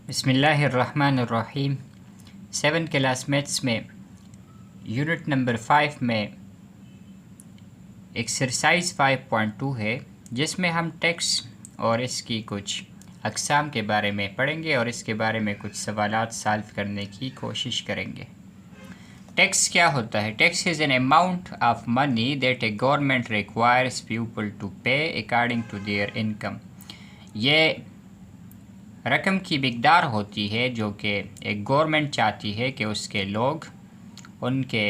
बिस्मिल्लाहिर्रहमानिर्रहीम। 7 class maths में unit number 5 में एक्सरसाइज 5.2 है, जिसमें हम टेक्स्ट और इसकी कुछ अक़साम के बारे में पढ़ेंगे और इसके बारे में कुछ सवालात सॉल्व करने की कोशिश करेंगे। टैक्स क्या होता है? Tax is an amount of money that a government requires people to pay according to their income. ये रकम की मिक़दार होती है जो कि एक गवर्नमेंट चाहती है कि उसके लोग उनके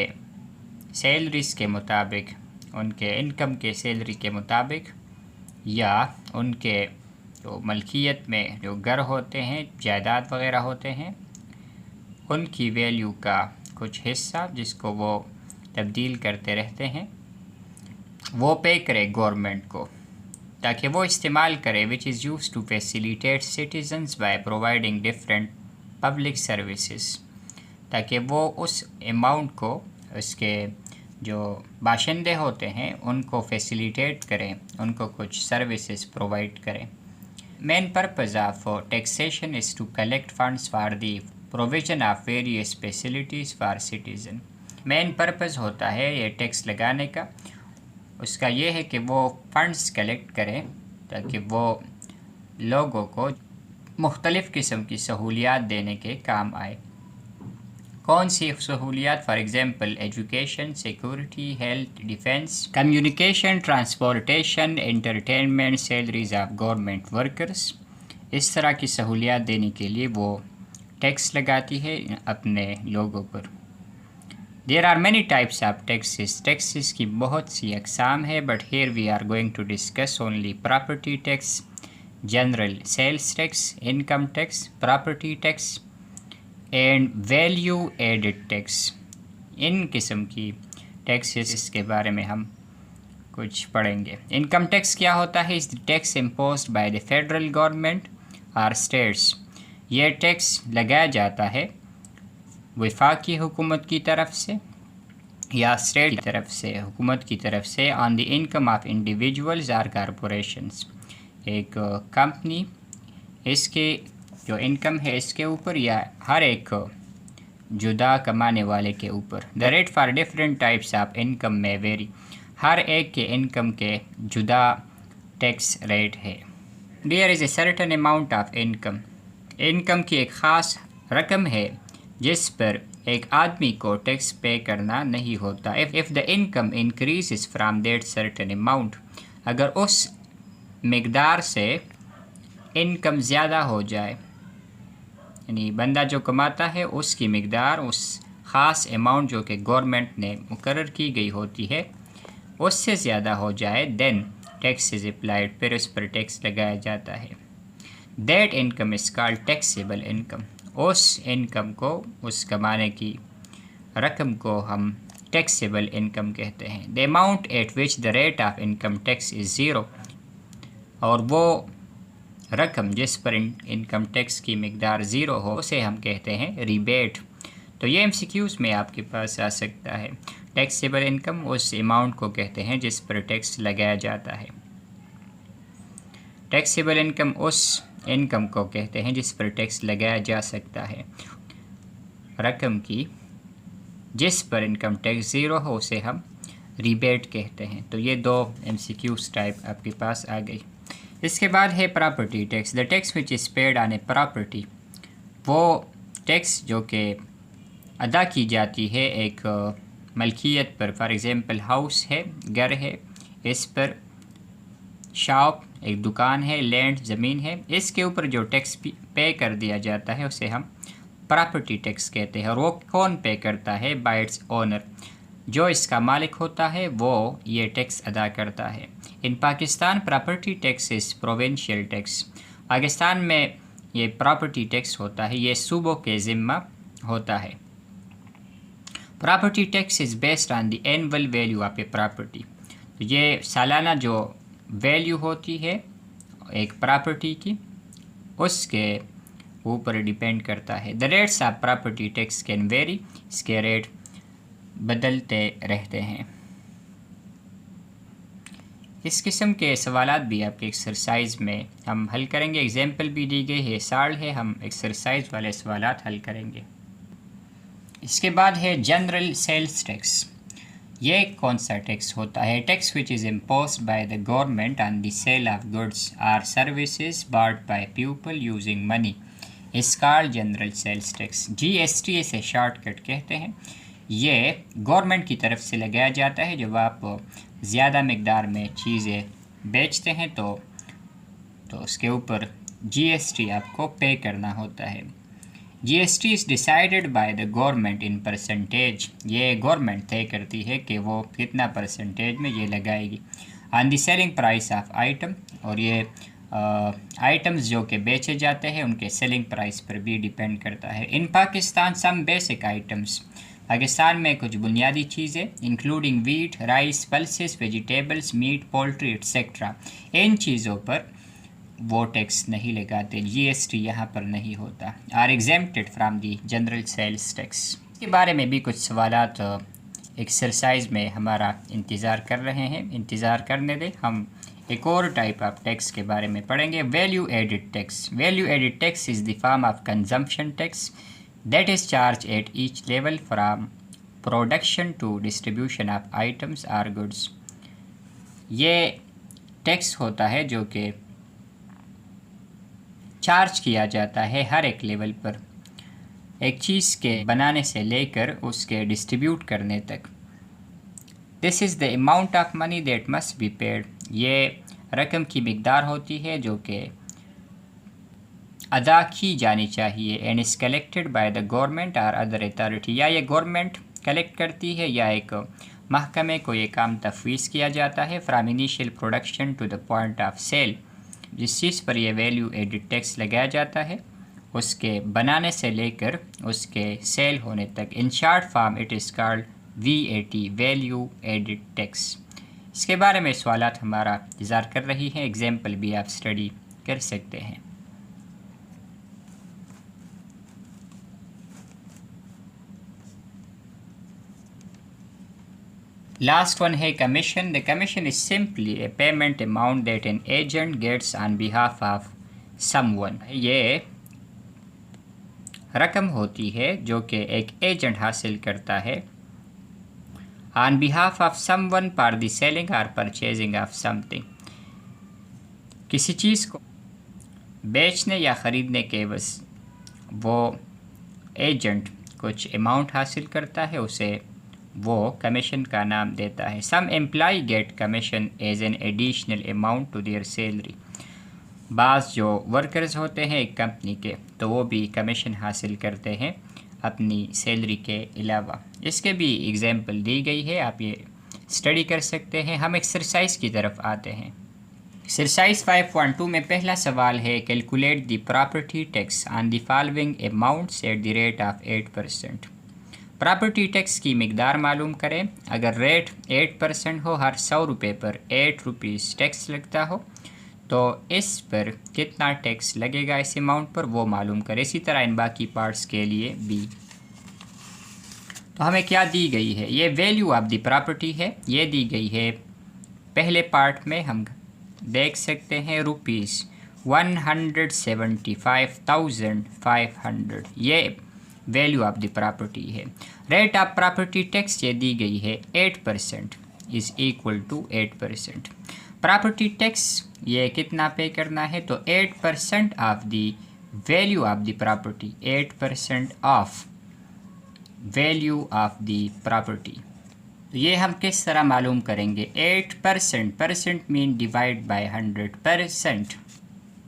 सैलरीज़ के मुताबिक, उनके इनकम के सैलरी के मुताबिक, या उनके जो मलकियत में जो घर होते हैं, जायदाद वग़ैरह होते हैं, उनकी वैल्यू का कुछ हिस्सा जिसको वो तब्दील करते रहते हैं, वो पे करे गवर्नमेंट को ताकि वो इस्तेमाल करे, which is use to facilitate citizens by providing different public services, ताकि वो उस अमाउंट को उसके जो बाशिंदे होते हैं उनको फैसिलिटेट करें, उनको कुछ सर्विसेज प्रोवाइड करें। Main purpose of taxation is to collect funds for the provision of various facilities for citizen. Main purpose होता है ये टैक्स लगाने का, उसका ये है कि वो फ़ंड्स कलेक्ट करें ताकि वो लोगों को मुख्तलिफ़ किस्म की सहूलियात देने के काम आए। कौन सी सहूलियात? For example education, security, health, defence, communication, transportation, entertainment, salaries of government workers. इस तरह की सहूलियात देने के लिए वो टैक्स लगाती है अपने लोगों पर। There are many types of taxes. Taxes की बहुत सी अक़साम है, but here we are going to discuss only property tax, general sales tax, income tax, property tax and value added tax. इन किस्म की टैक्सेस के बारे में हम कुछ पढ़ेंगे। इनकम टैक्स क्या होता है? इस tax imposed by the federal government और स्टेट्स। ये टैक्स लगाया जाता है वफाकी हुकूमत की तरफ से या स्टेट की तरफ से, हुकूमत की तरफ से, on the income of individuals और कॉरपोरेशंस। एक कंपनी इसके जो इनकम है इसके ऊपर या हर एक जुदा कमाने वाले के ऊपर। The rate for different types of income may vary. हर एक के इनकम के जुदा टैक्स रेट है। There is a certain amount of income. Income की एक ख़ास रकम है जिस पर एक आदमी को टैक्स पे करना नहीं होता। If the income increase from that certain amount, अगर उस मिक़दार से इनकम ज़्यादा हो जाए, यानी बंदा जो कमाता है उसकी मिक़दार उस ख़ास अमाउंट जो कि गवर्नमेंट ने मुकर्रर की गई होती है उससे ज़्यादा हो जाए, देन टैक्स इज़ अप्लाइड, फिर उस पर टैक्स लगाया जाता है। That income is called taxable income. उस इनकम को, उस कमाने की रकम को हम टैक्सेबल इनकम कहते हैं। The amount at which the rate of income tax is zero, और वो रकम जिस पर इनकम टैक्स की मिक़दार ज़ीरो हो उसे हम कहते हैं रिबेट। तो ये MCQs में आपके पास आ सकता है। टैक्सेबल इनकम उस अमाउंट को कहते हैं जिस पर टैक्स लगाया जाता है। टैक्सेबल इनकम उस इनकम को कहते हैं जिस पर टैक्स लगाया जा सकता है। रकम की जिस पर इनकम टैक्स ज़ीरो हो उसे हम रिबेट कहते हैं। तो ये दो MCQs टाइप आपके पास आ गई। इसके बाद है property tax. The tax which is paid on a property. वो टैक्स जो कि अदा की जाती है एक मलकियत पर। फॉर एग्ज़ाम्पल हाउस है, घर है, इस पर शॉप एक दुकान है, लैंड ज़मीन है, इसके ऊपर जो टैक्स पे कर दिया जाता है उसे हम प्रॉपर्टी टैक्स कहते हैं। और वो कौन पे करता है? Bye its owner. जो इसका मालिक होता है वो ये टैक्स अदा करता है। In Pakistan property tax is provincial tax. Pakistan में ये प्रॉपर्टी टैक्स होता है, ये सूबों के ज़िम्मा होता है। Property tax is based on the annual value of a property. तो ये सालाना जो वैल्यू होती है एक प्रॉपर्टी की उसके ऊपर डिपेंड करता है। The rates of property tax can very. इसके रेट बदलते रहते हैं। इस किस्म के सवालात भी आपके एक्सरसाइज में हम हल करेंगे। एग्जाम्पल भी दी गई है, साल है, हम एक्सरसाइज वाले सवालात हल करेंगे। इसके बाद है जनरल सेल्स टैक्स। ये कौन सा टैक्स होता है? Tax which is imposed by the government on the sale of goods or services bought by people using money is called general sales tax. GST इसे शॉर्टकट कहते हैं। ये गवर्नमेंट की तरफ से लगाया जाता है। जब आप ज़्यादा मकदार में चीज़ें बेचते हैं तो उसके ऊपर GST आपको पे करना होता है। GST is decided by the government in percentage. ये गवर्नमेंट तय करती है कि वो कितना परसेंटेज में ये लगाएगी on the selling price of item. और ये आइटम्स जो कि बेचे जाते हैं उनके सेलिंग प्राइस पर भी डिपेंड करता है। In Pakistan some basic items, Pakistan में कुछ बुनियादी चीज़ें including wheat, rice, pulses, vegetables, meat, poultry etcetera, इन चीज़ों पर वो टैक्स नहीं लगाते। GST यहाँ पर नहीं होता। Are exempted from the general sales tax. इसके बारे में भी कुछ सवालात एक्सरसाइज में हमारा इंतज़ार कर रहे हैं, इंतज़ार करने दें। हम एक और टाइप ऑफ टैक्स के बारे में पढ़ेंगे, value added tax. Value added tax is the form of consumption tax that is charge at each level from production to distribution of items or goods. ये टैक्स होता है जो कि चार्ज किया जाता है हर एक लेवल पर, एक चीज़ के बनाने से लेकर उसके डिस्ट्रीब्यूट करने तक। This is the amount of money that must be paid. ये रकम की मिकदार होती है जो कि अदा की जानी चाहिए। And is collected by the government और अदर अथॉरिटी। या ये गवर्नमेंट कलेक्ट करती है या एक महकमे को ये काम तफवीज़ किया जाता है। From initial production to the point of sale, जिस चीज़ पर यह वैल्यू एडिड टैक्स लगाया जाता है उसके बनाने से लेकर उसके सेल होने तक। In short form it is called VAT, value added tax. इसके बारे में सवालात हमारा इंतज़ार कर रही हैं। एग्जाम्पल भी आप स्टडी कर सकते हैं। लास्ट वन है commission. The commission is simply a payment amount that an agent gets on behalf of someone. ये रकम होती है जो कि एक एजेंट हासिल करता है on behalf of someone for the selling और परचेजिंग ऑफ समथिंग। किसी चीज़ को बेचने या ख़रीदने के बस वो एजेंट कुछ अमाउंट हासिल करता है, उसे वो कमीशन का नाम देता है। Some employ get commission as an additional amount to their salary. बाज़ जो वर्कर्स होते हैं एक कंपनी के, तो वो भी कमीशन हासिल करते हैं अपनी सैलरी के अलावा। इसके भी एग्जाम्पल दी गई है, आप ये स्टडी कर सकते हैं। हम एक्सरसाइज की तरफ आते हैं। एक्सरसाइज 5.2 में पहला सवाल है, calculate the property tax on the following amounts eight the rate of 8%। Property tax की मिकदार मालूम करें। अगर रेट 8% हो, हर 100 रुपये पर 8 रुपीज़ टैक्स लगता हो, तो इस पर कितना टैक्स लगेगा इस अमाउंट पर, वो मालूम करें। इसी तरह इन बाकी पार्ट्स के लिए भी। तो हमें क्या दी गई है? ये वैल्यू ऑफ द प्रॉपर्टी है, ये दी गई है पहले पार्ट में। हम देख सकते हैं ₹175,500 ये वैल्यू ऑफ द प्रॉपर्टी है। रेट ऑफ प्रॉपर्टी टैक्स ये दी गई है 8%, is equal to 8%। Property tax ये कितना पे करना है? तो 8% of the value of the property, 8% of value of the property. तो ये हम किस तरह मालूम करेंगे? 8%, परसेंट मीन डिवाइड बाय 100%।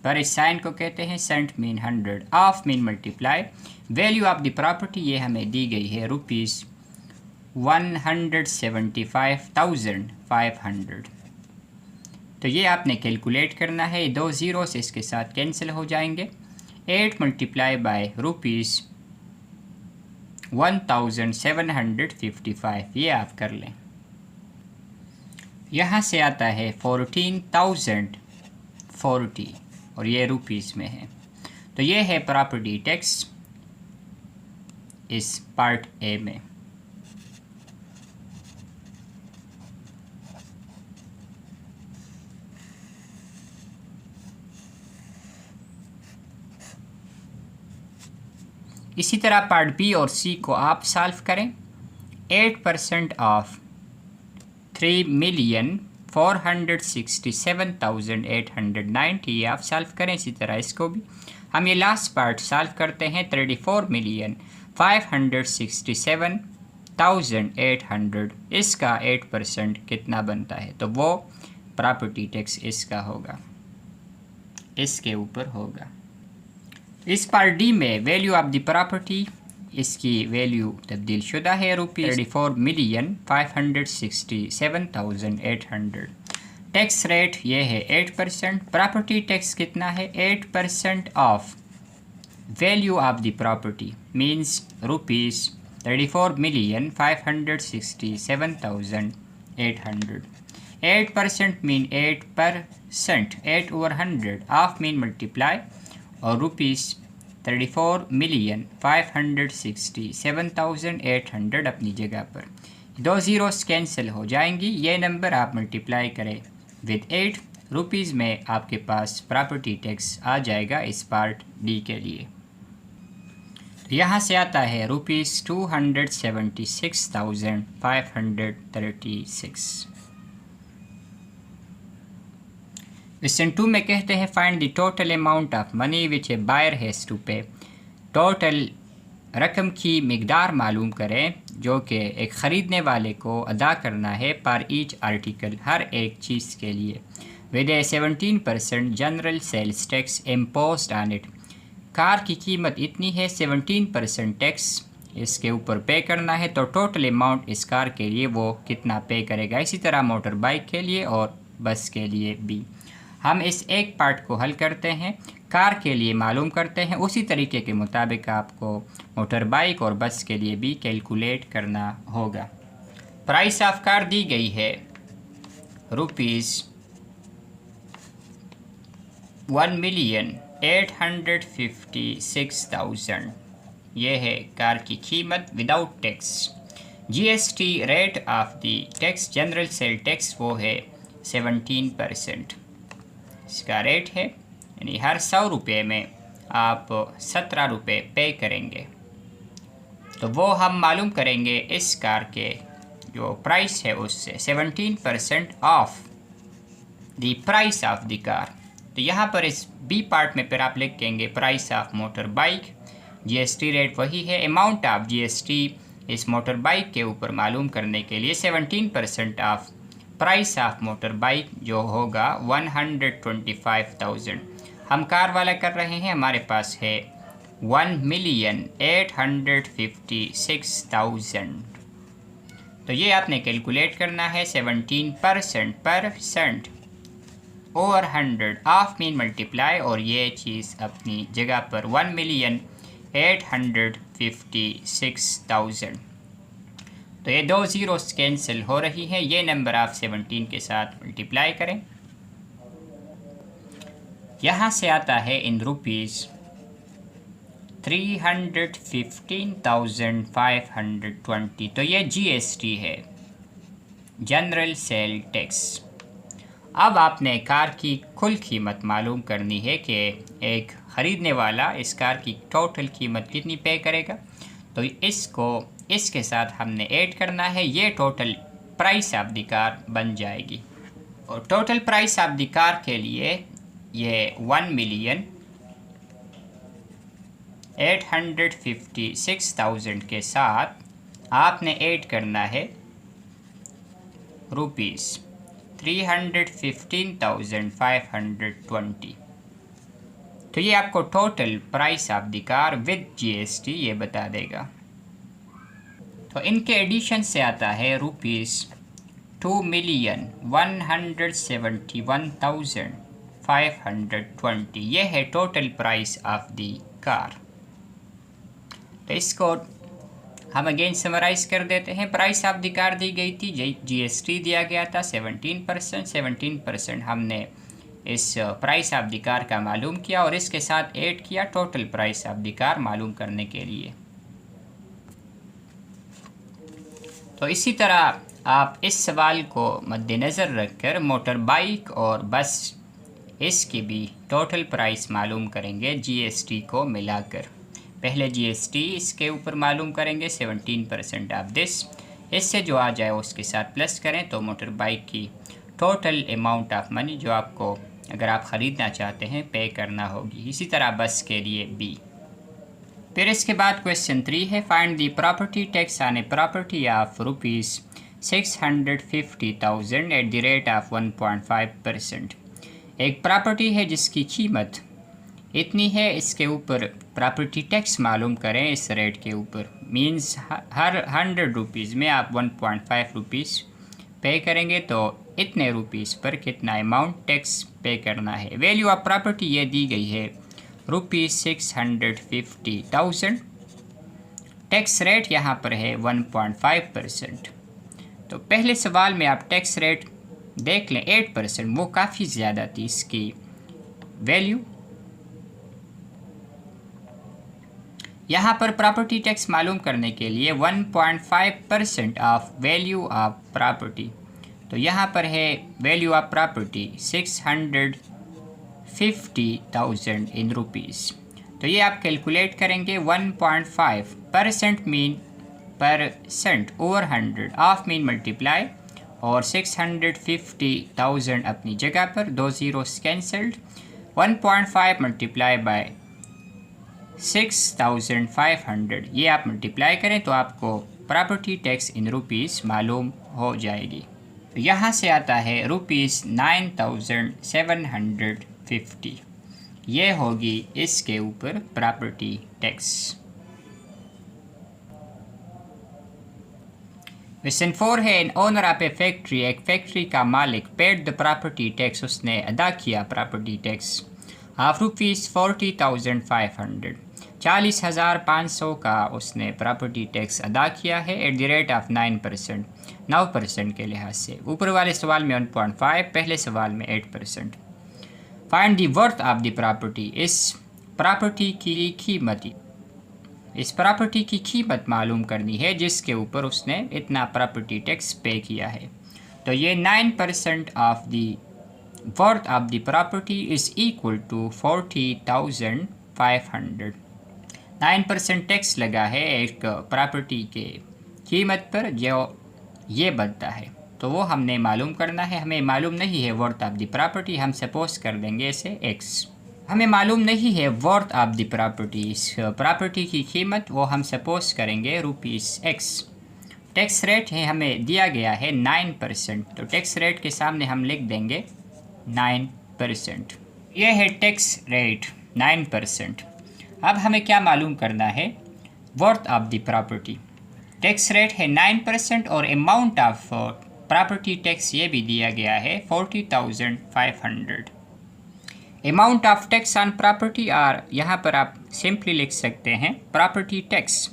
पर इस साइन को कहते हैं cent mean 100, of mean multiply. Value of the property ये हमें दी गई है ₹175,500। तो ये आपने कैलकुलेट करना है। 2 ज़ीरोस इसके साथ कैंसिल हो जाएंगे। 8 मल्टीप्लाई बाय ₹1,755, ये आप कर लें। यहाँ से आता है 14,040 और ये रुपीज़ में है। तो ये है प्रॉपर्टी टैक्स इस पार्ट ए में। इसी तरह पार्ट बी और सी को आप सॉल्व करें। 8% ऑफ 3,467,890 ये आप सॉल्व करें। इसी तरह इसको भी हम ये लास्ट पार्ट सॉल्व करते हैं। 34,567,800 इसका 8% कितना बनता है, तो वो प्रॉपर्टी टैक्स इसका होगा, इसके ऊपर होगा। इस पार्ट डी में वैल्यू ऑफ द प्रॉपर्टी, इसकी वैल्यू तब्दील शुदा है ₹34,567,800। टैक्स रेट ये है 8%। प्रॉपर्टी टैक्स कितना है? 8% of value of the property means ₹34,567,800। 8% mean 8%, 8 over 100, of mean multiply, और ₹34,567,800 अपनी जगह पर। 2 ज़ीरोस कैंसिल हो जाएंगी। ये नंबर आप मल्टीप्लाई करें विद 8 रुपीज़ में आपके पास प्रॉपर्टी टैक्स आ जाएगा इस पार्ट डी के लिए। यहाँ से आता है ₹276,536। क्वेश्चन 2 में कहते हैं find the total amount of money which a buyer has to pay. Total रकम की मिकदार मालूम करें जो कि एक ख़रीदने वाले को अदा करना है पर ईच आर्टिकल, हर एक चीज़ के लिए, with a 17% general sales tax imposed on it. Car की कीमत इतनी है, 17% टैक्स इसके ऊपर पे करना है, तो टोटल अमाउंट इस कार के लिए वो कितना पे करेगा। इसी तरह मोटर बाइक के लिए और बस के लिए भी। हम इस एक पार्ट को हल करते हैं, कार के लिए मालूम करते हैं, उसी तरीके के मुताबिक आपको मोटर बाइक और बस के लिए भी कैलकुलेट करना होगा। प्राइस ऑफ कार दी गई है ₹1,856,000। ये है कार की कीमत without tax. GST rate of the tax, general sale tax, वो है 17%। इसका रेट है, यानी हर 100 रुपये में आप 17 रुपये पे करेंगे। तो वो हम मालूम करेंगे इस कार के जो प्राइस है उससे 17% of the price of the car. तो यहाँ पर इस बी पार्ट में फिर आप लिखेंगे price of motor bike. GST rate वही है, अमाउंट ऑफ जीएसटी इस मोटर बाइक के ऊपर मालूम करने के लिए 17% of price of motor bike जो होगा 125,000। हम कार वाला कर रहे हैं, हमारे पास है 1,856,000। तो ये आपने कैलकुलेट करना है। 17% ओवर 100 ऑफ मीन मल्टीप्लाई, और ये चीज़ अपनी जगह पर 1,856,000। तो ये 2 ज़ीरोस कैंसिल हो रही हैं। ये नंबर आप 17 के साथ मल्टीप्लाई करें। यहाँ से आता है इन रुपीज़ 315,520। तो ये जीएसटी है, जनरल सेल टैक्स। अब आपने कार की कुल कीमत मालूम करनी है कि एक ख़रीदने वाला इस कार की टोटल कीमत कितनी पे करेगा। तो इसको इसके साथ हमने ऐड करना है, ये total price of the car बन जाएगी। और total price of the car के लिए ये 1,856,000 के साथ आपने ऐड करना है ₹315,520। तो ये आपको total price of the car with GST ये बता देगा। तो इनके एडिशन से आता है ₹2,171,520। ये है total price of the car. तो इसको हम अगेन समराइज कर देते हैं। प्राइस ऑफ द कार दी गई थी, जीएसटी दिया गया था 17% हमने इस प्राइस ऑफ द कार का मालूम किया और इसके साथ ऐड किया total price of the car मालूम करने के लिए। तो इसी तरह आप इस सवाल को मद्देनज़र रखकर मोटर बाइक और बस इसकी भी टोटल प्राइस मालूम करेंगे जीएसटी को मिलाकर। पहले GST इसके ऊपर मालूम करेंगे 17% ऑफ दिस। इससे जो आ जाए उसके साथ प्लस करें तो मोटर बाइक की टोटल अमाउंट ऑफ मनी जो आपको अगर आप ख़रीदना चाहते हैं पे करना होगी। इसी तरह बस के लिए B। फिर इसके बाद क्वेश्चन 3 है, find the property tax on a property of ₹650,000 eight the rate of 1.5%। एक प्रॉपर्टी है जिसकी कीमत इतनी है, इसके ऊपर प्रॉपर्टी टैक्स मालूम करें इस रेट के ऊपर। मींस हर 100 रुपीज़ में आप 1.5 रुपीज़ पे करेंगे तो इतने रुपीज़ पर कितना अमाउंट टैक्स पे करना है। वैल्यू ऑफ प्रॉपर्टी ये दी गई है ₹650,000। टैक्स रेट यहाँ पर है 1.5%। तो पहले सवाल में आप टैक्स रेट देख लें 8%, वो काफ़ी ज़्यादा थी इसकी वैल्यू। यहाँ पर प्रॉपर्टी टैक्स मालूम करने के लिए 1.5% ऑफ वैल्यू ऑफ प्रॉपर्टी, तो यहाँ पर है value of property 650,000 in rupees. तो ये आप कैलकुलेट करेंगे 1.5% mean percent over 100 of mean multiply और 650,000 अपनी जगह पर, 2 ज़ीरोस कैंसल्ड, 1.5 मल्टीप्लाई बाय 6,500 ये आप मल्टीप्लाई करें तो आपको प्रॉपर्टी टैक्स इन रुपीज़ मालूम हो जाएगी। तो यहाँ से आता है ₹9,750, ये होगी इसके ऊपर प्रॉपर्टी टैक्स। क्वेश्चन 4 है, an owner of A factory, एक फैक्ट्री का मालिक पेड द प्रॉपर्टी टैक्स, उसने अदा किया प्रॉपर्टी टैक्स ऑफ ₹40,500, 40,500 का उसने प्रॉपर्टी टैक्स अदा किया है एट द रेट ऑफ 9%, 9% के लिहाज से। ऊपर वाले सवाल में 1.5, पहले सवाल में 8%। Find the worth of the property, इस प्रॉपर्टी की कीमत, इस प्रॉपर्टी की कीमत मालूम करनी है जिसके ऊपर उसने इतना प्रॉपर्टी टैक्स पे किया है। तो ये 9% of the worth of the property is equal to 40,500। 9% tax लगा है एक प्रॉपर्टी के कीमत पर जो ये बनता है, तो वो हमने मालूम करना है। हमें मालूम नहीं है वर्थ ऑफ द प्रॉपर्टी, हम सपोज कर देंगे इसे x। हमें मालूम नहीं है वर्थ ऑफ द प्रॉपर्टी, इस प्रॉपर्टी की कीमत, वो हम सपोज करेंगे ₹x। टैक्स रेट है हमें दिया गया है 9%, तो टैक्स रेट के सामने हम लिख देंगे 9%। ये है टैक्स रेट 9%। अब हमें क्या मालूम करना है, worth of the property. Tax rate है 9% और अमाउंट ऑफ प्रॉपर्टी टैक्स ये भी दिया गया है 40,500। Amount of tax on property, और यहाँ पर आप सिंपली लिख सकते हैं प्रॉपर्टी टैक्स,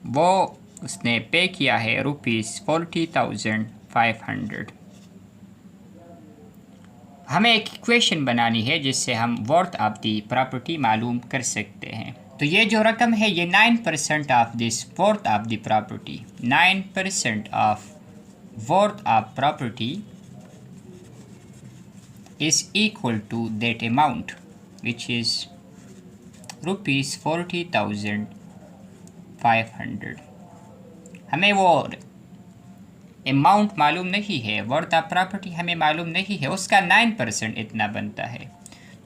वो उसने पे किया है ₹40,500। हमें एक इक्वेशन बनानी है जिससे हम वर्थ ऑफ द प्रॉपर्टी मालूम कर सकते हैं। तो ये जो रकम है ये 9% of this worth of the property, 9% of worth of property is equal to that amount, which is ₹40,500। हमें वो अमाउंट मालूम नहीं है, वर्थ ऑफ प्रॉपर्टी हमें मालूम नहीं है, उसका 9% इतना बनता है।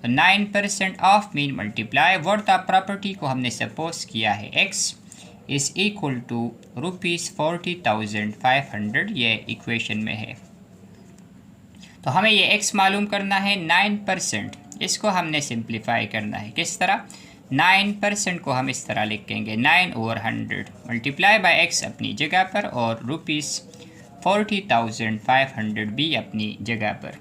तो 9% of mean multiply worth of property को हमने सपोज किया है x इज़ इक्वल टू ₹40,500, ये इक्वेशन में है। तो हमें ये x मालूम करना है 9%, इसको हमने सिंप्लीफाई करना है। किस तरह, 9% को हम इस तरह लिखेंगे 9/100 मल्टीप्लाई बाय x अपनी जगह पर और ₹40,500 भी अपनी जगह पर।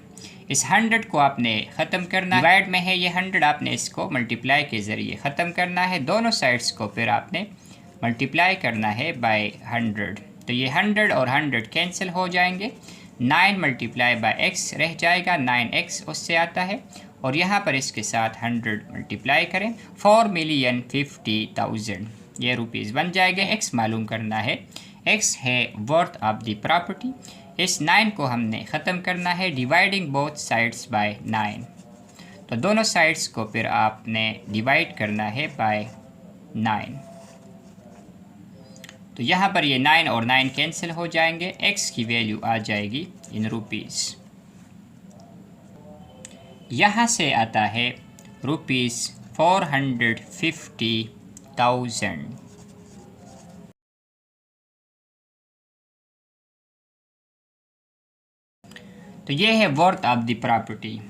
इस 100 को आपने ख़त्म करना है, डिवाइड में है ये 100, आपने इसको मल्टीप्लाई के ज़रिए ख़त्म करना है। दोनों साइड्स को फिर आपने मल्टीप्लाई करना है बाय 100। तो ये 100 और 100 कैंसिल हो जाएंगे, 9 मल्टीप्लाई बाय x रह जाएगा, 9x उससे आता है, और यहाँ पर इसके साथ 100 मल्टीप्लाई करें, 4,50,000 ये रुपीज़ बन जाएगा। x मालूम करना है, x है वर्थ ऑफ द प्रॉपर्टी। इस 9 को हमने ख़त्म करना है, डिवाइडिंग बोथ साइड्स बाय 9। तो दोनों साइड्स को फिर आपने डिवाइड करना है बाय 9। तो यहाँ पर ये 9 और 9 कैंसिल हो जाएंगे, x की वैल्यू आ जाएगी इन रुपीज़। यहाँ से आता है ₹450,000। तो ये है वर्थ ऑफ द प्रॉपर्टी।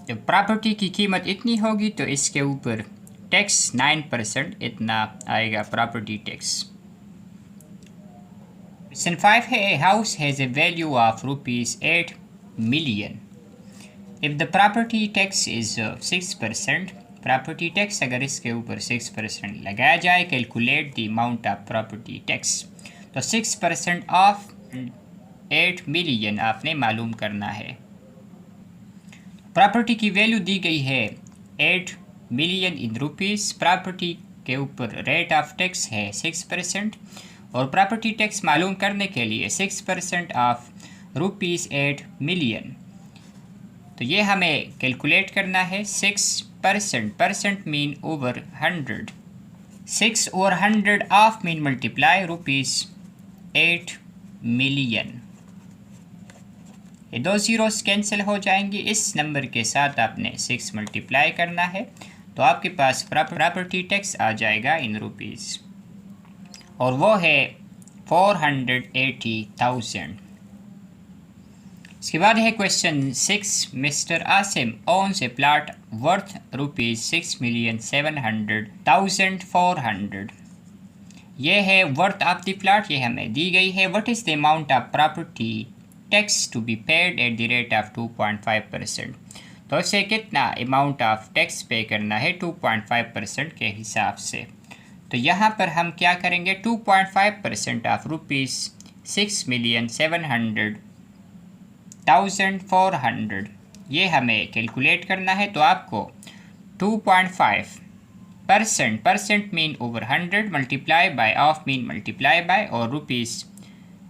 जब प्रॉपर्टी की कीमत इतनी होगी तो इसके ऊपर टैक्स 9% इतना आएगा प्रॉपर्टी टैक्स। क्वेश्चन 5 है, a house has a value of ₹8 million. If the property tax is 6%, property tax अगर इसके ऊपर 6% लगाया जाए, calculate the amount of property tax. तो 6% ऑफ 8 मिलियन आपने मालूम करना है। प्रॉपर्टी की वैल्यू दी गई है 8 मिलियन इन रुपीज़, प्रॉपर्टी के ऊपर रेट ऑफ टैक्स है 6%, और प्रॉपर्टी टैक्स मालूम करने के लिए 6% ऑफ ₹8 मिलियन। तो ये हमें कैलकुलेट करना है 6%, percent mean over 100, 6 over 100 of mean multiply ₹8 million. ये 2 ज़ीरोस कैंसिल हो जाएंगी, इस नंबर के साथ आपने 6 मल्टीप्लाई करना है, तो आपके पास प्रॉपर्टी टैक्स आ जाएगा इन रुपीज़, और वो है 480,000। इसके बाद है question 6, mister Asim owns a plot worth ₹6,700,400। ये है वर्थ ऑफ द प्लॉट, ये हमें दी गई है। What is the amount of property tax to be paid at the rate of 2.5%। तो इसे कितना अमाउंट ऑफ टैक्स पे करना है 2.5% के हिसाब से। तो यहाँ पर हम क्या करेंगे, 2.5% ऑफ ₹6,700,400 ये हमें कैलकुलेट करना है। तो आपको 2.5% percent mean over 100 multiply by of mean multiply by और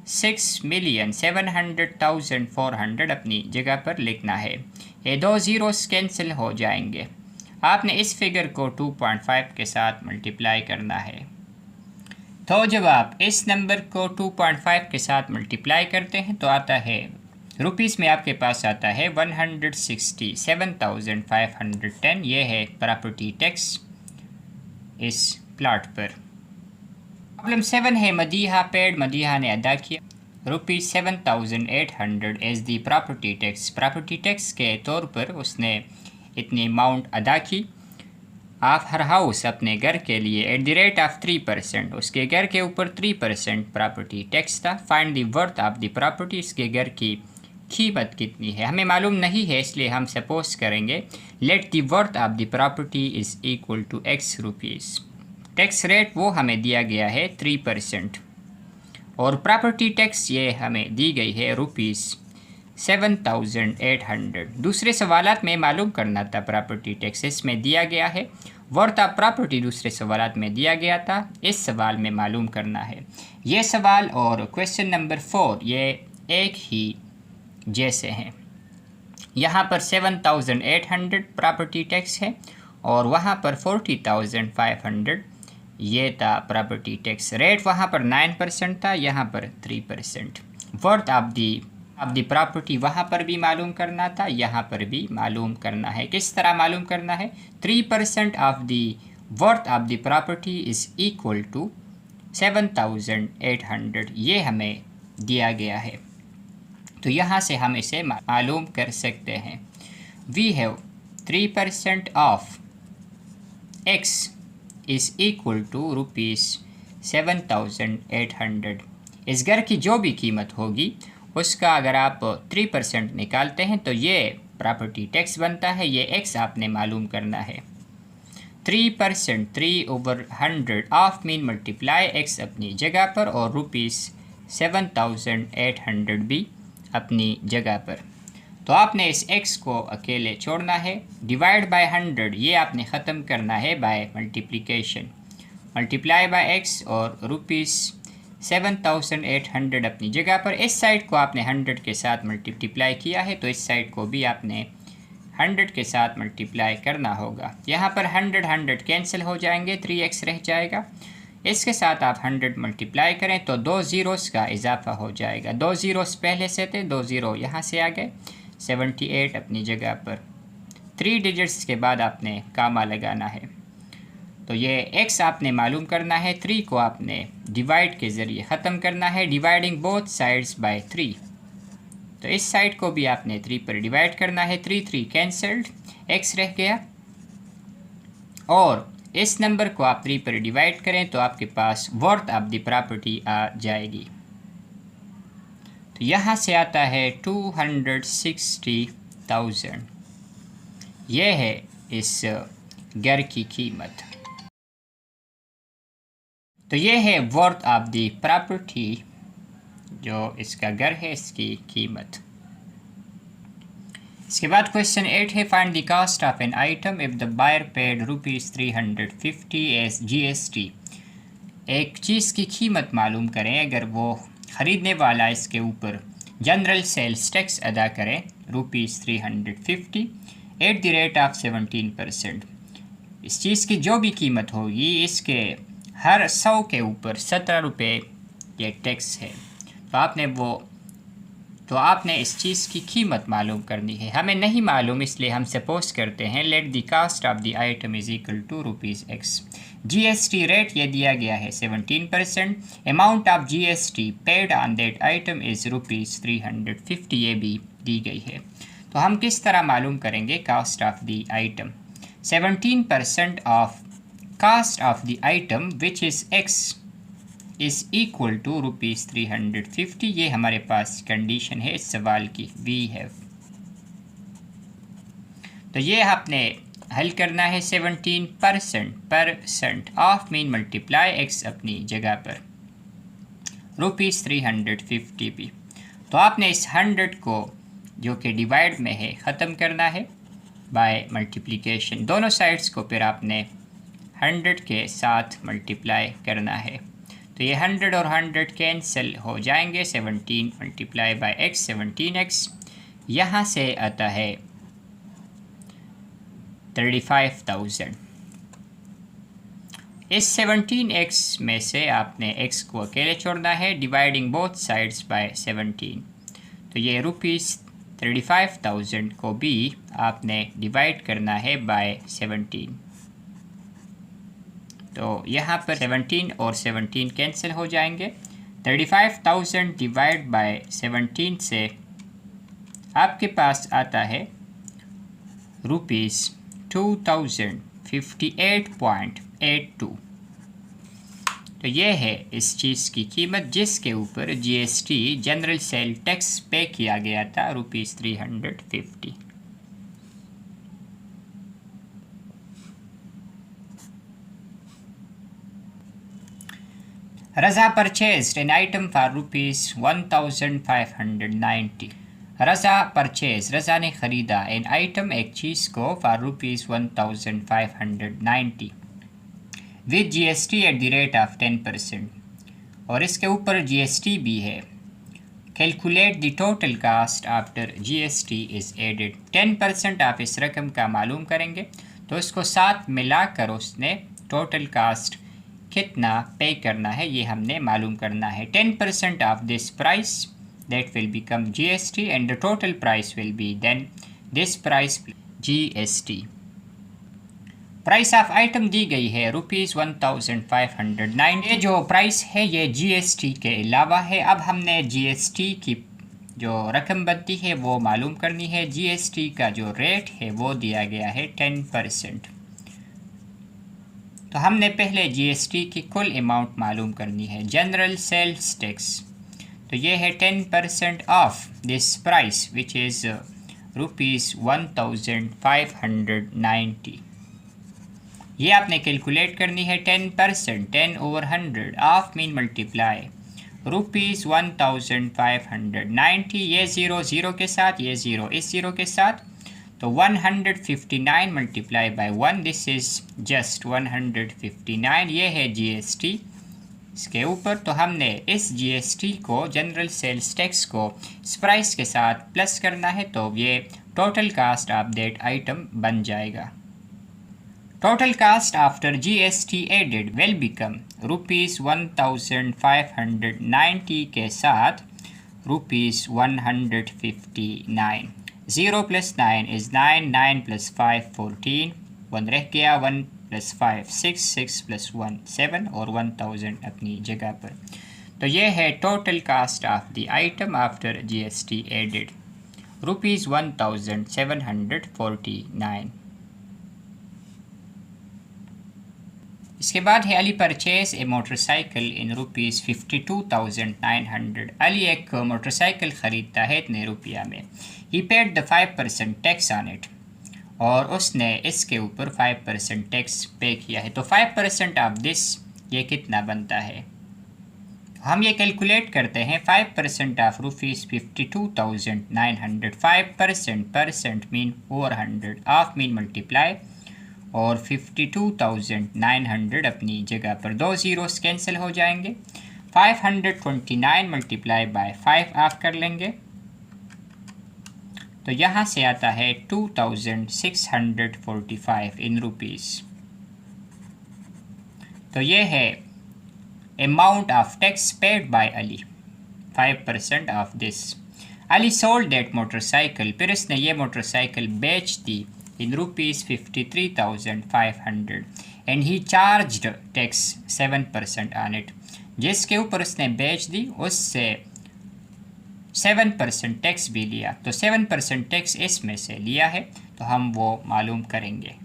₹6,700,400 अपनी जगह पर लिखना है। ये 2 ज़ीरोस कैंसिल हो जाएंगे, आपने इस फिगर को 2.5 के साथ मल्टीप्लाई करना है। तो जब आप इस नंबर को 2.5 के साथ मल्टीप्लाई करते हैं तो आता है रुपीज़ में, आपके पास आता है 167,510। ये है प्रॉपर्टी टैक्स इस प्लॉट पर। प्रॉब्लम 7 है, मदीहा पेड, मदीहा ने अदा किया ₹7,800 as the property tax. Property tax के तौर पर उसने इतनी अमाउंट अदा की ऑफ हर हाउस, अपने घर के लिए, एट द रेट ऑफ 3%। उसके घर के ऊपर 3% प्रॉपर्टी टैक्स था। Find the worth of the property, इसके घर की कीमत कितनी है हमें मालूम नहीं है, इसलिए हम सपोज करेंगे let the worth of the property is equal to x rupees. Tax rate वो हमें दिया गया है 3%, और प्रॉपर्टी टैक्स ये हमें दी गई है ₹7,800। दूसरे सवालात में मालूम करना था प्रॉपर्टी टैक्स, इसमें दिया गया है वर्थ ऑफ प्रॉपर्टी, दूसरे सवालात में दिया गया था, इस सवाल में मालूम करना है। ये सवाल और क्वेश्चन नंबर 4 ये एक ही जैसे हैं। यहाँ पर 7,800 प्रॉपर्टी टैक्स है और वहाँ पर 40,500 ये था प्रॉपर्टी टैक्स रेट। वहाँ पर 9% था, यहाँ पर 3%। वर्थ ऑफ द प्रॉपर्टी वहाँ पर भी मालूम करना था, यहाँ पर भी मालूम करना है। किस तरह मालूम करना है, 3% of the worth of the property is equal to 7,800 ये हमें दिया गया है। तो यहाँ से हम इसे मालूम कर सकते हैं। We have 3% of x is equal to ₹7,800। इस घर की जो भी कीमत होगी उसका अगर आप 3% निकालते हैं तो ये प्रॉपर्टी टैक्स बनता है। ये x आपने मालूम करना है। 3%, 3/100 ऑफ मीन मल्टीप्लाई x अपनी जगह पर और ₹7,800 भी अपनी जगह पर। तो आपने इस x को अकेले छोड़ना है, डिवाइड बाय 100 ये आपने ख़त्म करना है by multiplication, multiply by x और ₹7,800 अपनी जगह पर। इस साइड को आपने 100 के साथ मल्टीप्लाई किया है तो इस साइड को भी आपने 100 के साथ मल्टीप्लाई करना होगा। यहाँ पर 100 कैंसिल हो जाएंगे, 3x रह जाएगा। इसके साथ आप 100 मल्टीप्लाई करें तो 2 ज़ीरोस का इजाफा हो जाएगा। 2 ज़ीरोस पहले से थे, 2 ज़ीरो यहाँ से आ गए, 78 अपनी जगह पर। 3 डिजिट्स के बाद आपने कामा लगाना है। तो ये x आपने मालूम करना है, 3 को आपने डिवाइड के ज़रिए ख़त्म करना है, डिवाइडिंग बोथ साइड्स बाय 3। तो इस साइड को भी आपने 3 पर डिवाइड करना है, 3 कैंसल्ड, x रह गया। और इस नंबर को आप 3 पर डिवाइड करें तो आपके पास वर्थ ऑफ द प्रॉपर्टी आ जाएगी। तो यहाँ से आता है 260,000। यह है इस घर की कीमत। तो ये है वर्थ ऑफ द प्रॉपर्टी, जो इसका घर है, इसकी कीमत। इसके बाद क्वेश्चन 8 है, find the cost of an item if the buyer paid ₹350 as GST। एक चीज़ की कीमत मालूम करें अगर वो ख़रीदने वाला इसके ऊपर जनरल सेल्स टैक्स अदा करें ₹350 एट द रेट ऑफ 17%। इस चीज़ की जो भी कीमत होगी इसके हर 100 के ऊपर 17 रुपये ये टैक्स है। तो आपने इस चीज़ की कीमत मालूम करनी है। हमें नहीं मालूम, इसलिए हम सपोज करते हैं let the cost of the item is equal to ₹X। GST rate ये दिया गया है 17%। Amount of GST paid on that item is ₹350, ये भी दी गई है। तो हम किस तरह मालूम करेंगे cost of the item? 17% of cost of the item which is X is equal to ₹350। ये हमारे पास कंडीशन है इस सवाल की, वी हैव। तो ये आपने हल करना है। 17% ऑफ मीन मल्टीप्लाई x अपनी जगह पर, ₹350 भी। तो आपने इस 100 को जो कि डिवाइड में है ख़त्म करना है बाय मल्टीप्लिकेशन। दोनों साइड्स को फिर आपने 100 के साथ मल्टीप्लाई करना है। तो ये 100 और 100 कैंसिल हो जाएंगे। 17 मल्टीप्लाई बाय x 17x, यहाँ से आता है 35,000। इस 17x में से आपने x को अकेले छोड़ना है, डिवाइडिंग बोथ साइड्स बाय 17। तो ये ₹35,000 को भी आपने डिवाइड करना है बाय 17। तो यहाँ पर 17 और 17 कैंसिल हो जाएंगे। 35,000 डिवाइड बाय 17 से आपके पास आता है ₹2058.82। तो ये है इस चीज़ की कीमत जिसके ऊपर GST जनरल सेल टैक्स पे किया गया था, ₹350। Raza purchased an item for ₹1,590। Raza ने ख़रीदा एन आइटम एक चीज़ को for ₹1,590 with GST at the rate of 10%, और इसके ऊपर GST भी है। Calculate the total cost after GST is added. 10% आप इस रकम का मालूम करेंगे तो इसको साथ मिलाकर उसने टोटल कास्ट कितना पे करना है ये हमने मालूम करना है। 10% of this price that will become GST and the total price will be then this price GST। Price of item दी गई है ₹1,509। ये जो प्राइस है ये GST के अलावा है। अब हमने GST की जो रकम बनती है वो मालूम करनी है। GST का जो रेट है वो दिया गया है 10%। तो हमने पहले GST की कुल अमाउंट मालूम करनी है, जनरल सेल्स टैक्स। तो ये है 10% of this price which is ₹1,590। ये आपने कैलकुलेट करनी है। 10%, 10/100 ऑफ मीन मल्टीप्लाई ₹1,590। ये 0 0 के साथ, ये 0 इस 0 के साथ, तो 159 multiply by 1, this is just 159। ये है GST इसके ऊपर, तो हमने इस GST को, जनरल सेल्स टैक्स को इस प्राइस के साथ प्लस करना है, तो ये total cost of that item बन जाएगा। Total cost after GST added will become ₹1590 के साथ ₹159। 0 + 9 is 9, 9 + 5 14, 1 रह गया, 1 + 5 6, 6 + 1 7 और 1000 अपनी जगह पर। तो ये है total cost of the item after GST added, ₹1749। इसके बाद है Ali purchase a motorcycle in ₹52,900। Ali एक मोटरसाइकिल ख़रीदता है इतने रुपया में। He paid the 5% tax on it, और उसने इसके ऊपर 5% टैक्स पे किया है। तो 5% ऑफ दिस ये कितना बनता है, हम ये कैलकुलेट करते हैं। 5% of ₹52,900, 5% percent mean over 100, of mean multiply, और 52,900 अपनी जगह पर। 2 ज़ीरोस कैंसिल हो जाएंगे। 529 मल्टीप्लाई बाय 5 आप कर लेंगे, तो यहाँ से आता है 2645 इन रुपीज़। तो ये है amount of tax paid bye Ali, 5% of this. Ali sold that motorcycle, फिर इसने ये मोटरसाइकिल बेच दी in ₹53,500 and he charged tax 7% on it। जिसके ऊपर उसने बेच दी उससे 7% टैक्स भी लिया, तो 7% टैक्स इसमें से लिया है, तो हम वो मालूम करेंगे।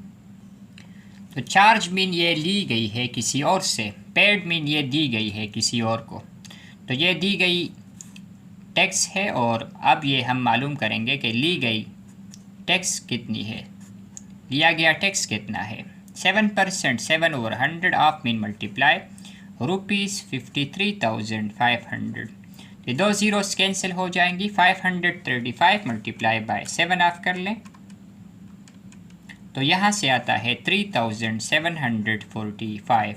तो चार्ज मीन ये ली गई है किसी और से, पेड मीन ये दी गई है किसी और को, तो ये दी गई टैक्स है। और अब ये हम मालूम करेंगे कि ली गई टैक्स कितनी है, लिया गया टैक्स कितना है। 7%, 7 ओवर 100, ऑफ मीन मल्टीप्लाई, ₹53,500। ये 2 ज़ीरोस कैंसिल हो जाएंगी। 535 मल्टीप्लाई बाय 7 ऑफ कर लें, तो यहाँ से आता है 3745।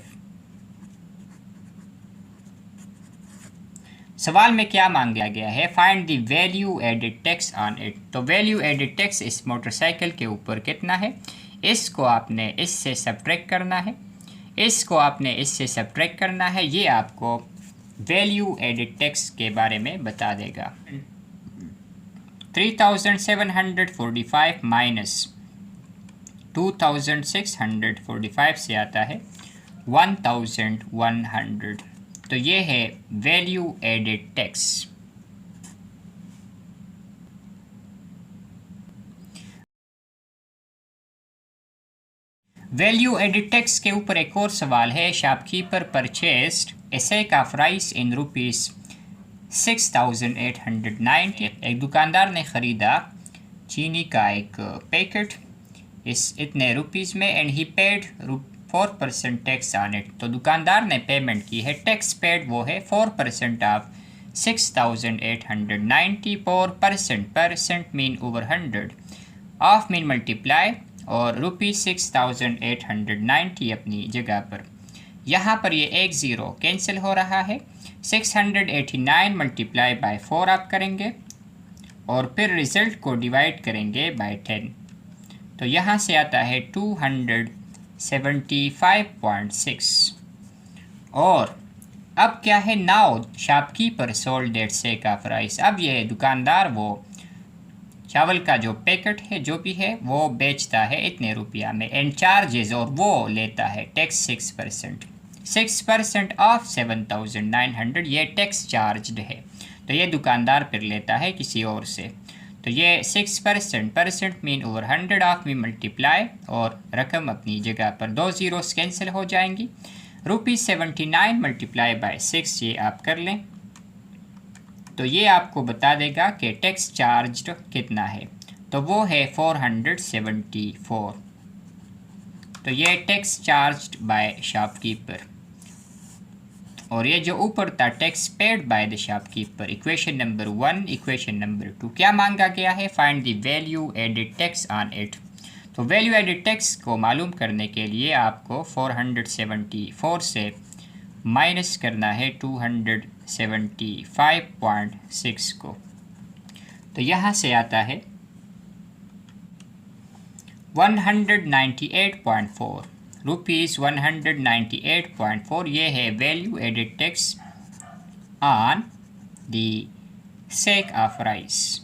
सवाल में क्या मांगा गया है, find the value added tax on it. तो वैल्यू एडेड टैक्स इस मोटरसाइकिल के ऊपर कितना है, इसको आपने इससे सब्ट्रैक्ट करना है, इसको आपने इससे सब्ट्रैक्ट करना है। ये आपको वैल्यू एडेड टैक्स के बारे में बता देगा। 3745 माइनस 2645 से आता है 1100। तो ये है value added tax. Value added tax के ऊपर एक और सवाल है। Shopkeeper purchased a sack of rice in ₹6,890। एक दुकानदार ने ख़रीदा चीनी का एक पैकेट इस इतने रुपीज़ में, and he paid 4% tax on it. तो दुकानदार ने पेमेंट की है, टैक्स पेड वो है 4% of 6,890। 4% percent mean over 100, of mean multiply, और ₹6,890 अपनी जगह पर। यहाँ पर ये 1 ज़ीरो कैंसिल हो रहा है। 689 मल्टीप्लाई बाय 4 आप करेंगे, और फिर रिज़ल्ट को डिवाइड करेंगे बाय 10, तो यहाँ से आता है 275.6। और अब क्या है, now shopkeeper sold that sack of rice. अब ये दुकानदार वो चावल का जो पैकेट है जो भी है वो बेचता है इतने रुपया में, एंड चार्जेस, और वो लेता है टैक्स 6% ऑफ 7,900। ये टैक्स चार्ज्ड है, तो ये दुकानदार फिर लेता है किसी और से। तो ये 6% परसेंट मीन ओवर 100, ऑफ में मल्टीप्लाई, और रकम अपनी जगह पर। 2 ज़ीरोस कैंसिल हो जाएंगी। ₹79 मल्टीप्लाई बाय 6 ये आप कर लें, तो ये आपको बता देगा कि टैक्स चार्ज्ड कितना है, तो वो है 474। तो ये टैक्स चार्ज्ड बाय शॉपकीपर, और ये जो ऊपर था tax paid by the shopkeeper. Equation number 1, equation number 2 क्या मांगा गया है, find the value added tax on it. तो वैल्यू एडेड टैक्स को मालूम करने के लिए आपको 474 से माइनस करना है 275.6 को। तो यहाँ से आता है 198.4 रुपीज़ 198.4। ये है value added tax on the sack of rice.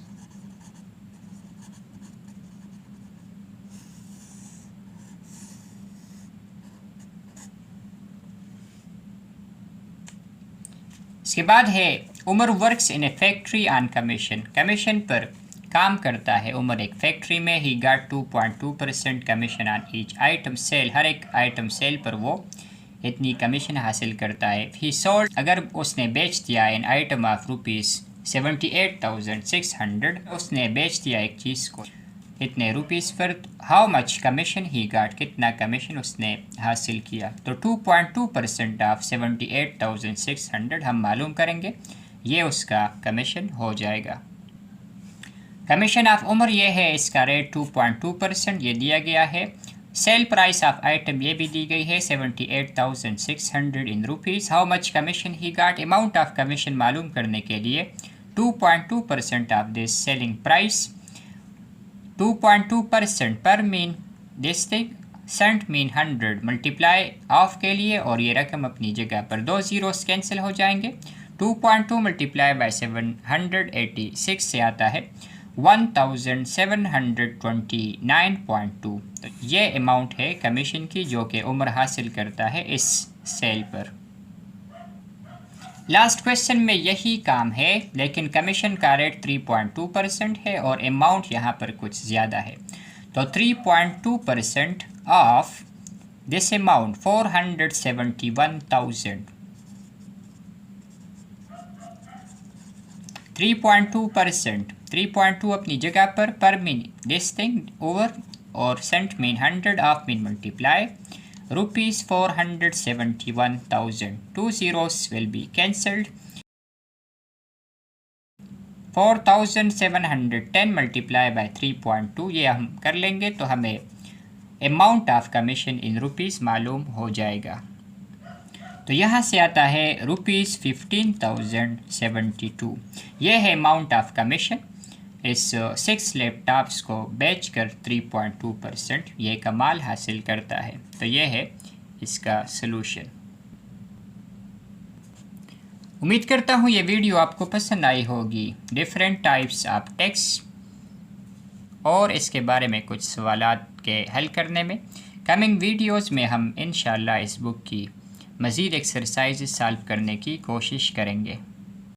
इसके बाद है Umar works in a factory on commission. Commission पर काम करता है उमर एक फैक्ट्री में। He got 2.2% commission on each item sale. हर एक आइटम सेल पर वो इतनी कमीशन हासिल करता है। ही सोल्ड, अगर उसने बेच दिया एन आइटम ऑफ ₹78,600, उसने बेच दिया एक चीज़ को इतने रुपीज़ पर। How much commission he got, कितना कमीशन उसने हासिल किया। तो 2.2% ऑफ 78,600 हम मालूम करेंगे, ये उसका कमीशन हो जाएगा। कमीशन ऑफ उमर ये है, इसका रेट 2.2% ये दिया गया है। सेल प्राइस ऑफ आइटम ये भी दी गई है 78,600 in rupees. How much commission he got, amount of commission मालूम करने के लिए 2.2% ऑफ दिस सेलिंग प्राइस। 2.2% पर mean this thing, cent mean 100, multiply of के लिए और ये रकम अपनी जगह पर 2 ज़ीरोस कैंसिल हो जाएंगे। 2.2 मल्टीप्लाई बाई 786 से आता है 1729.2। तो ये अमाउंट है कमीशन की जो कि उमर हासिल करता है इस सेल पर। लास्ट क्वेश्चन में यही काम है, लेकिन कमीशन का रेट 3.2% है और अमाउंट यहाँ पर कुछ ज़्यादा है। तो 3.2% ऑफ दिस अमाउंट 471,000। 3.2% अपनी जगह पर मीन दिस थिंग ओवर और cent mean 100 of mean multiply rupees 471,000। 2 zeros will be cancelled। 4,710 multiply by 3.2 ये हम कर लेंगे तो हमें amount of commission in rupees मालूम हो जाएगा। तो यहाँ से आता है ₹15,072। ये है अमाउंट ऑफ कमीशन इस 6 लैपटॉप्स को बेचकर 3.2% ये कमाल हासिल करता है। तो ये है इसका सलूशन। उम्मीद करता हूँ ये वीडियो आपको पसंद आई होगी। डिफरेंट टाइप्स ऑफ टैक्स और इसके बारे में कुछ सवालात के हल करने में कमिंग वीडियोस में हम इंशाल्लाह इस बुक की मज़ीद एक्सरसाइज सॉल्व करने की कोशिश करेंगे।